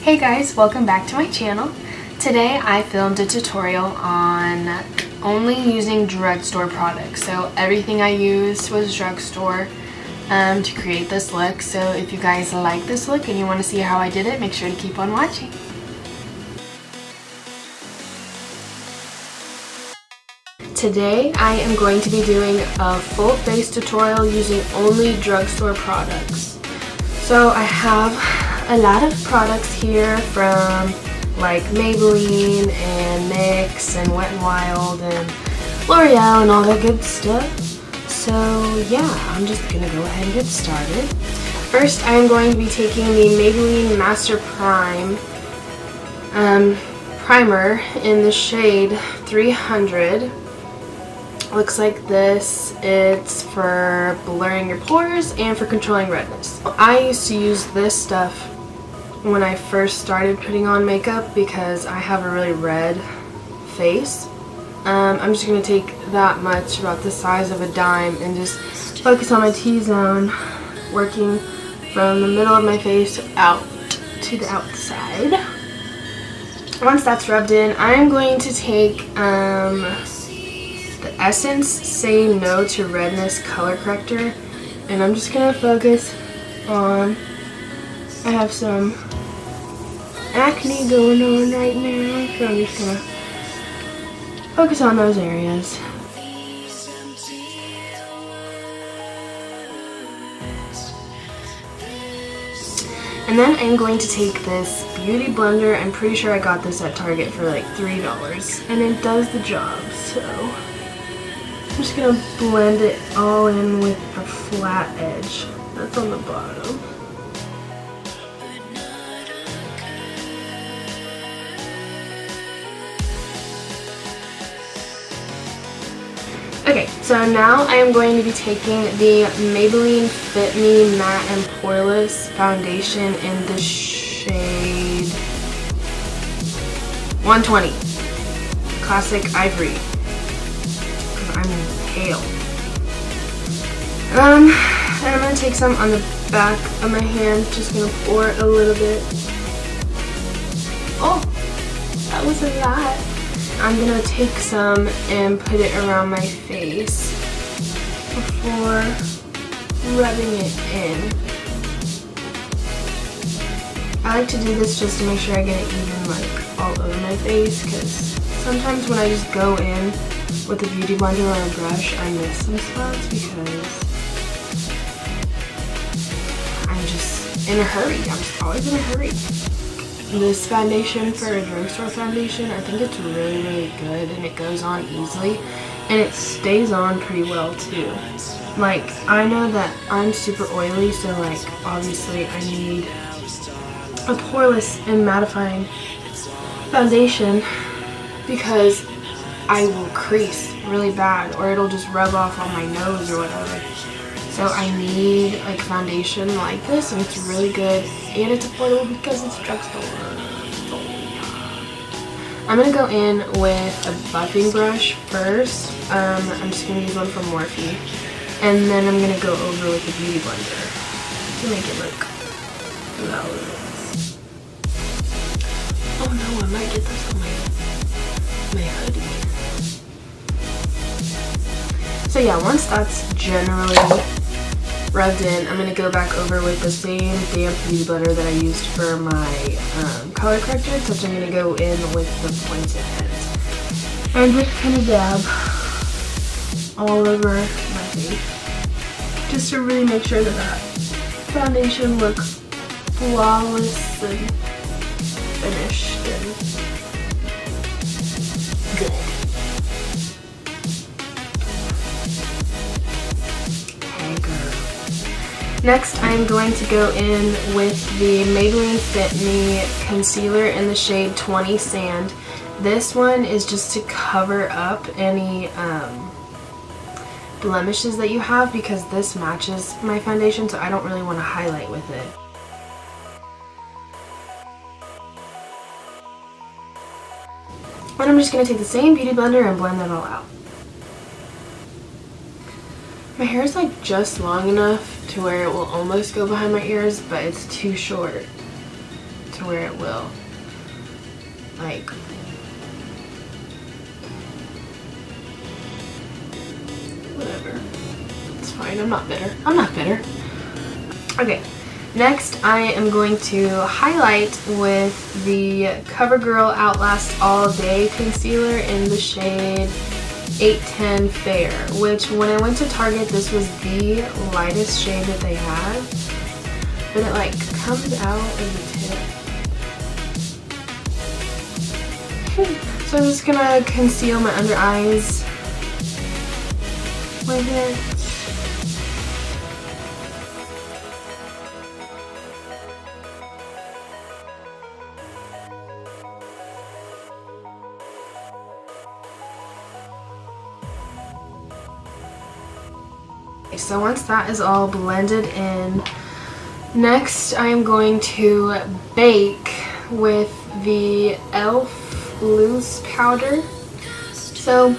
Hey guys, welcome back to my channel. Today I filmed a tutorial on only using drugstore products. So everything I used was drugstore to create this look. So if you guys like this look and you want to see how I did it, make sure to keep on watching. Today I am going to be doing a full face tutorial using only drugstore products. So I have a lot of products here from like Maybelline and NYX and Wet n Wild and L'Oreal and all that good stuff. So yeah, I'm just gonna go ahead and get started. First, I am going to be taking the Maybelline Master Prime primer in the shade 300. Looks like this. It's for blurring your pores and for controlling redness. I used to use this stuff when I first started putting on makeup because I have a really red face. I'm just going to take that much, about the size of a dime, and just focus on my T-zone, working from the middle of my face out to the outside. Once that's rubbed in, I'm going to take the Essence Say No To Redness color corrector, and I'm just going to focus on, I have some acne going on right now, so I'm just going to focus on those areas. And then I'm going to take this beauty blender. I'm pretty sure I got this at Target for like $3, and it does the job, so I'm just going to blend it all in with a flat edge that's on the bottom. Okay, so now I am going to be taking the Maybelline Fit Me Matte and Poreless Foundation in the shade 120, Classic Ivory. I'm pale. And I'm going to take some on the back of my hand, just going to pour it a little bit. Oh, that was a lot. I'm going to take some and put it around my face before rubbing it in. I like to do this just to make sure I get it even like all over my face, because sometimes when I just go in with a beauty blender or a brush, I miss some spots because I'm just in a hurry. I'm just always in a hurry. This foundation for a drugstore foundation, I think it's really, really good, and it goes on easily, and it stays on pretty well too. Like, I know that I'm super oily, so like obviously I need a poreless and mattifying foundation because I will crease really bad, or it'll just rub off on my nose or whatever. So I need like foundation like this, and it's really good, and it's affordable because it's drugstore. So, I'm gonna go in with a buffing brush first. I'm just gonna use one from Morphe, and then I'm gonna go over with the beauty blender to make it look flawless. Oh no, I might get this on my hoodie. So yeah, once that's generally rubbed in, I'm going to go back over with the same damp beauty blender that I used for my color corrector, except I'm going to go in with the pointed ends. And just kind of dab all over my face, just to really make sure that that foundation looks flawless and finished and good. Next, I'm going to go in with the Maybelline Fit Me Concealer in the shade 20 Sand. This one is just to cover up any blemishes that you have, because this matches my foundation, so I don't really want to highlight with it. And I'm just going to take the same beauty blender and blend that all out. My hair is like just long enough to where it will almost go behind my ears, but it's too short. to where it will, like, whatever. It's fine. I'm not bitter. I'm not bitter. Okay. Next, I am going to highlight with the Covergirl Outlast All Day Concealer in the shade 810 Fair, which when I went to Target, this was the lightest shade that they had, but it like comes out of the tip. So I'm just gonna conceal my under eyes with it. So once that is all blended in, next I am going to bake with the e.l.f. loose powder. So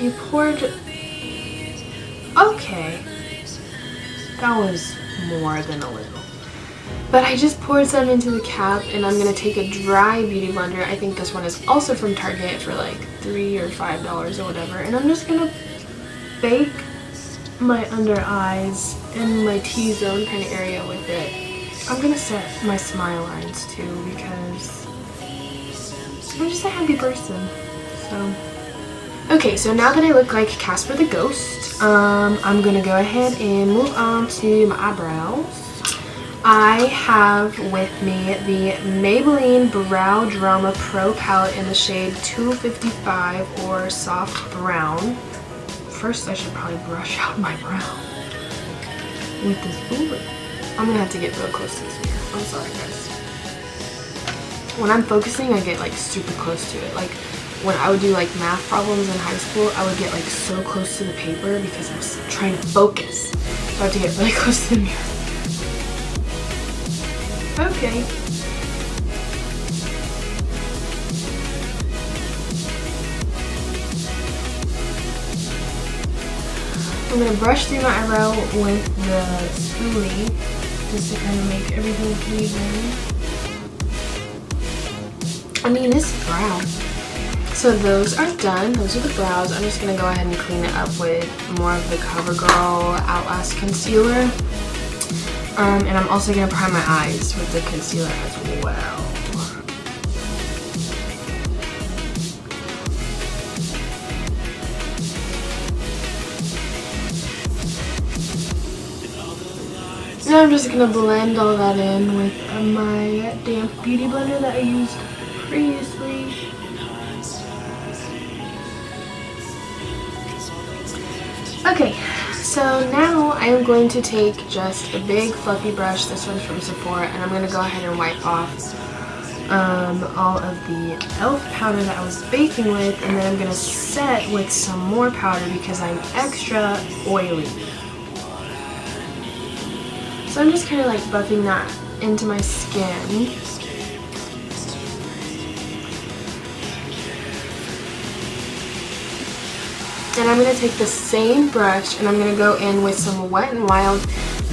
you poured, okay, that was more than a little. But I just poured some into the cap, and I'm going to take a dry beauty blender. I think this one is also from Target for like $3 or $5 or whatever. And I'm just going to bake my under eyes and my T-zone kind of area with it. I'm going to set my smile lines too because I'm just a happy person. So, okay, so now that I look like Casper the Ghost, I'm going to go ahead and move on to my eyebrows. I have with me the Maybelline Brow Drama Pro Palette in the shade 255 or Soft Brown. First, I should probably brush out my brow with this. Ooh, I'm gonna have to get real close to this mirror. I'm sorry, guys. When I'm focusing, I get like super close to it. Like when I would do like math problems in high school, I would get like so close to the paper because I was trying to focus. So I have to get really close to the mirror. Okay. I'm going to brush through my eyebrow with the spoolie just to kind of make everything even. I mean, this is brown. So those are done. Those are the brows. I'm just going to go ahead and clean it up with more of the Covergirl Outlast Concealer. And I'm also going to prime my eyes with the concealer as well. Now I'm just going to blend all that in with my damp beauty blender that I used previously. Okay, so now I am going to take just a big fluffy brush, this one's from Sephora, and I'm going to go ahead and wipe off all of the e.l.f. powder that I was baking with, and then I'm going to set with some more powder because I'm extra oily. So I'm just kind of like buffing that into my skin. And I'm going to take the same brush and I'm going to go in with some Wet n Wild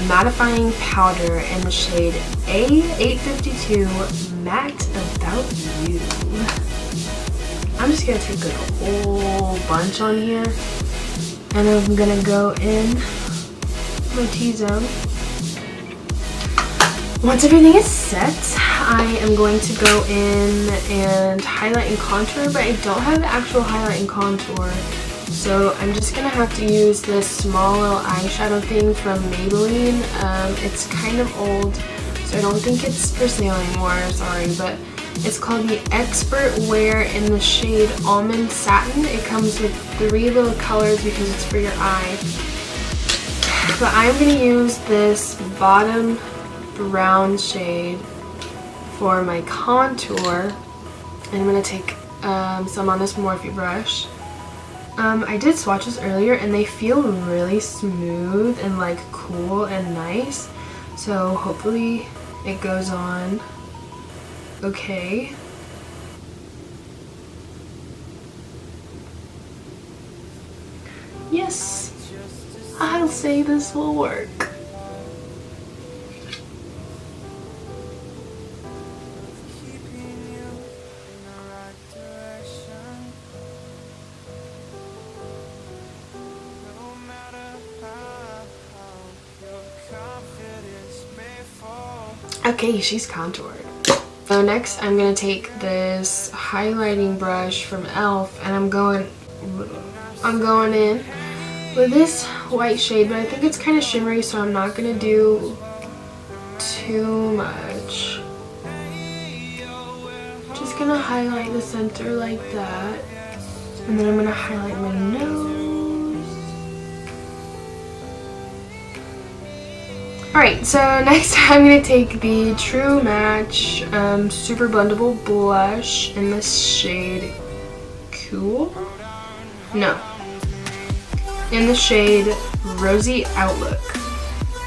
mattifying powder in the shade A852 Matte About You. I'm just going to take a whole bunch on here and I'm going to go in my T-zone. Once everything is set, I am going to go in and highlight and contour, but I don't have the actual highlight and contour. So I'm just going to have to use this small little eyeshadow thing from Maybelline. It's kind of old, so I don't think it's for sale anymore, sorry, but it's called the Expert Wear in the shade Almond Satin. It comes with 3 little colors because it's for your eye. But I'm going to use this bottom brown shade for my contour, and I'm going to take some on this Morphe brush. I did swatches earlier and they feel really smooth and like cool and nice, so hopefully it goes on okay. Yes, I'll say this will work. Okay, she's contoured. So next I'm going to take this highlighting brush from e.l.f. and I'm going in with this white shade, but I think it's kind of shimmery, so I'm not going to do too much. Just going to highlight the center like that, and then I'm going to highlight my nose. Alright, so next I'm going to take the True Match Super Blendable Blush in the shade Cool? No. In the shade Rosy Outlook.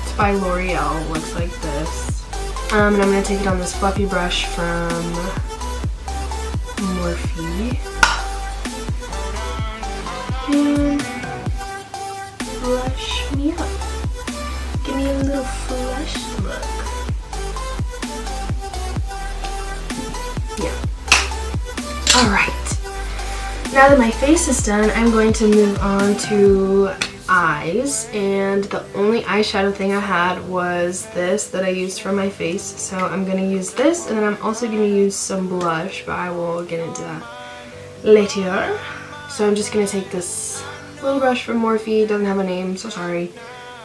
It's by L'Oreal. Looks like this. And I'm going to take it on this fluffy brush from Morphe. And blush me up. Give me a little flush look. Yeah. Alright. Now that my face is done, I'm going to move on to eyes. And the only eyeshadow thing I had was this that I used for my face. So I'm going to use this, and then I'm also going to use some blush, but I will get into that later. So I'm just going to take this little brush from Morphe. It doesn't have a name, so sorry.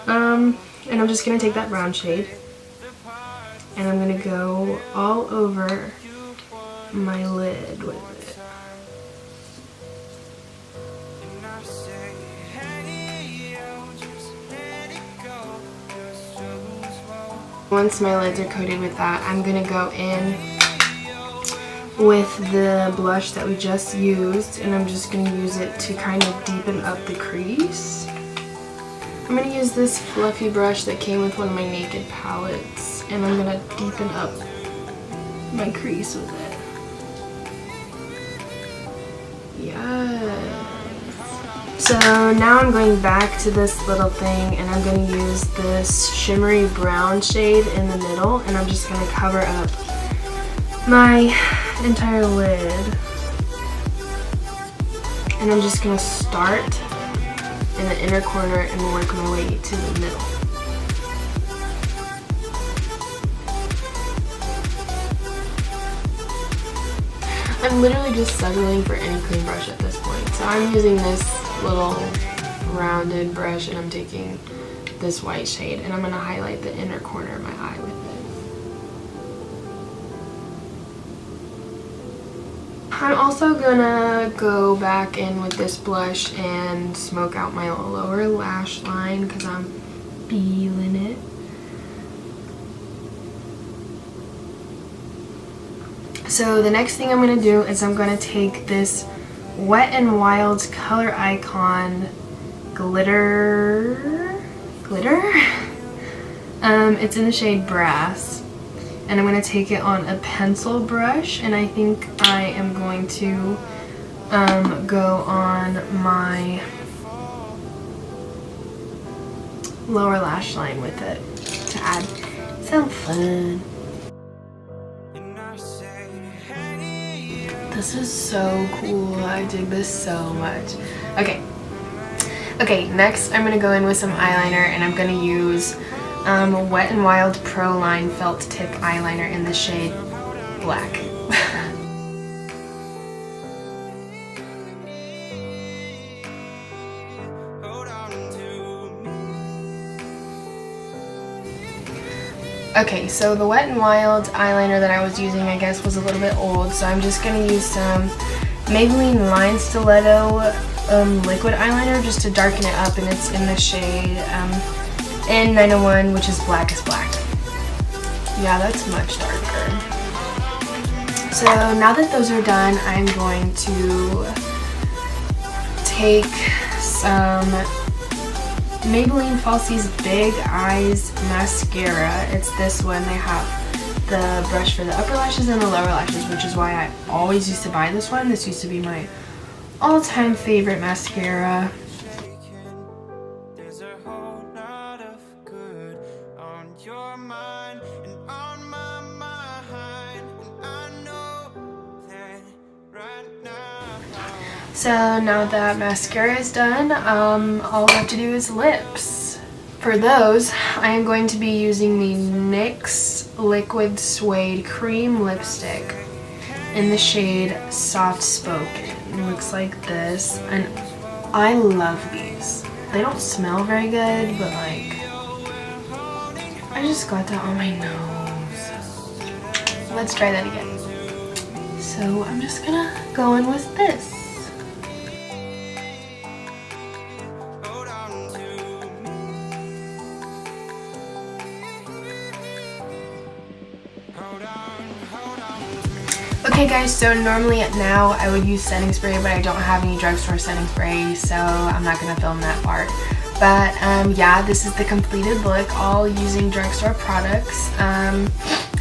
And I'm just going to take that brown shade, and I'm going to go all over my lid with it. Once my lids are coated with that, I'm going to go in with the blush that we just used, and I'm just going to use it to kind of deepen up the crease. I'm going to use this fluffy brush that came with one of my Naked palettes, and I'm going to deepen up my crease with it. Yes. So now I'm going back to this little thing, and I'm going to use this shimmery brown shade in the middle, and I'm just going to cover up my entire lid. And I'm just going to start in the inner corner and work my way to the middle. I'm literally just settling for any clean brush at this point. So I'm using this little rounded brush, and I'm taking this white shade, and I'm going to highlight the inner corner of my eye with it. I'm also gonna go back in with this blush and smoke out my lower lash line because I'm feeling it. So the next thing I'm gonna do is I'm gonna take this Wet n Wild's Color Icon glitter. It's in the shade Brass. And I'm going to take it on a pencil brush, and I think I am going to go on my lower lash line with it to add some fun. This is so cool. I dig this so much. Okay, next I'm going to go in with some eyeliner, and I'm going to use Wet n Wild Pro Line Felt Tip Eyeliner in the shade Black. Okay, so the Wet n Wild eyeliner that I was using, I guess, was a little bit old, so I'm just going to use some Maybelline Line Stiletto liquid eyeliner just to darken it up, and it's in the shade N901, which is Black is Black. Yeah, that's much darker. So now that those are done, I'm going to take some Maybelline Falsies Big Eyes Mascara. It's this one. They have the brush for the upper lashes and the lower lashes, which is why I always used to buy this one. This used to be my all-time favorite mascara. So now that mascara is done, all I have to do is lips. For those, I am going to be using the NYX Liquid Suede Cream Lipstick in the shade Soft Spoken. It looks like this, and I love these. They don't smell very good, but like, I just got that on my nose. Let's try that again. So I'm just gonna go in with this. Okay guys, so normally now I would use setting spray, but I don't have any drugstore setting spray, so I'm not going to film that part. But yeah, this is the completed look, all using drugstore products.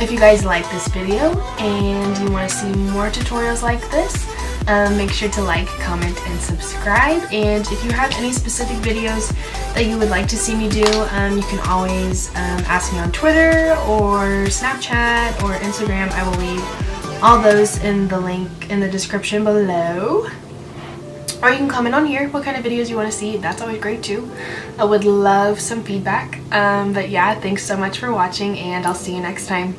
If you guys like this video and you want to see more tutorials like this, make sure to like, comment, and subscribe. And if you have any specific videos that you would like to see me do, you can always ask me on Twitter or Snapchat or Instagram. I will leave all those in the link in the description below. Or you can comment on here what kind of videos you want to see. That's always great too. I would love some feedback. But yeah, thanks so much for watching, and I'll see you next time.